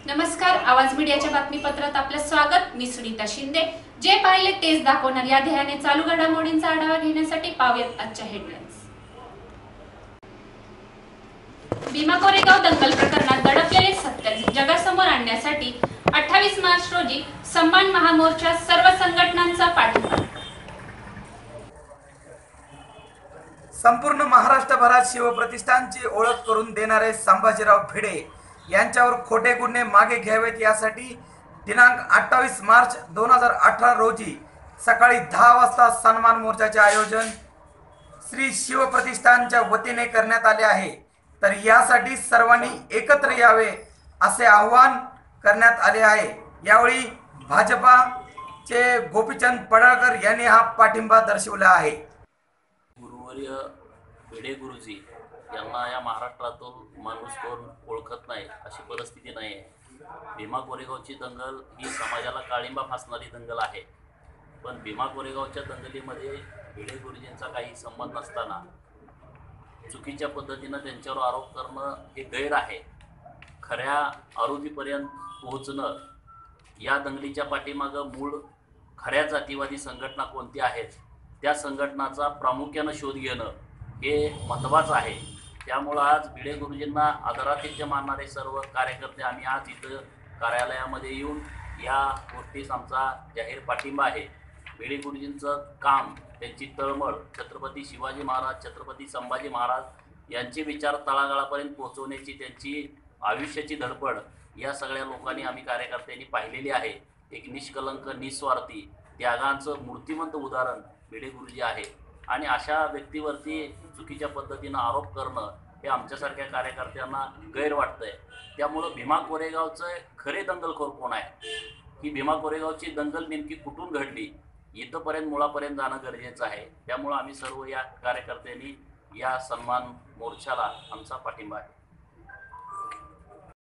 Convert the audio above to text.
नमस्कार, आवाज मीडियाच्या बातमीपत्रात आपलं स्वागत। मी सुनीता शिंदे। जे पाहिले तेच दाखवणार या ध्येयाने चालू घडामोडींचा आढावा घेण्यासाठी पाहूयात आजच्या हेडलाईन्स। भीमा कोरेगाव दंगल प्रकरणात दडपलेले सत्य जगासमोर आणण्यासाठी 28 मार्च रोजी सन्मान महामोर्चा सर्व संघटनांचा पाठिंबा। संपूर्ण महाराष्ट्रभरात शिवप्रतिष्ठानची ओळख करून देणारे संभाजीराव भिडे यांच्यावर खोटे गुन्हे मागे घ्यावेत यासाठी दिनांक 28 मार्च 2018 रोजी सकाळी 10 वाजता सन्मान मोर्चाचे आयोजन श्री शिवप्रतिष्ठानच्या वतीने करण्यात आले आहे। तर यासाठी सर्वांनी एकत्र यावे असे आवाहन करण्यात आले आहे। यावेळी भाजपाचे गोपीचंद पडळकर यांनी हा पाठिंबा दर्शवला आहे। गुरुवर्य भिडे गुरुजी यांना या महाराष्ट्रातून माणूस कोण ओळखत नाही अशी परिस्थिती नाही आहे। भीमा कोरेगावची दंगल ही समाजाला काळिंबा फासणारी दंगल आहे, पण भीमा कोरेगावच्या दंगलीमध्ये भिडे गुरुजींचा काही संबंध नसताना चुकीच्या पद्धतीनं त्यांच्यावर आरोप करणं हे गैर आहे। खऱ्या आरोपीपर्यंत पोहोचणं, या दंगलीच्या पाठीमागं मूळ खऱ्या जातीवादी संघटना कोणत्या आहेत त्या संघटनाचा प्रामुख्यानं शोध घेणं हे महत्त्वाचं आहे। त्यामुळं आज भिडे गुरुजींना आदरातिथ्य मानणारे सर्व कार्यकर्ते आम्ही आज इथं कार्यालयामध्ये येऊन या गोष्टीस आमचा जाहीर पाठिंबा आहे। भिडे गुरुजींचं काम, त्यांची तळमळ छत्रपती शिवाजी महाराज, छत्रपती संभाजी महाराज यांचे विचार तळागाळापर्यंत पोहोचवण्याची त्यांची आयुष्याची धडपड या सगळ्या लोकांनी, आम्ही कार्यकर्त्यांनी पाहिलेली आहे। एक निष्कलंक, निस्वार्थी, त्यागांचं मूर्तिमंत उदाहरण भिडे गुरुजी आहे आणि अशा व्यक्तीवरती चुकीच्या पद्धतीनं आरोप करणं हे आमच्यासारख्या कार्यकर्त्यांना गैर वाटतंय। त्यामुळं भीमा कोरेगावचं खरे दंगलखोर कोण आहे, ही भीमा कोरेगावची दंगल नेमकी कुठून घडली इथंपर्यंत मुळापर्यंत जाणं गरजेचं आहे। त्यामुळं आम्ही सर्व या कार्यकर्त्यांनी या सन्मान मोर्चाला आमचा पाठिंबा आहे।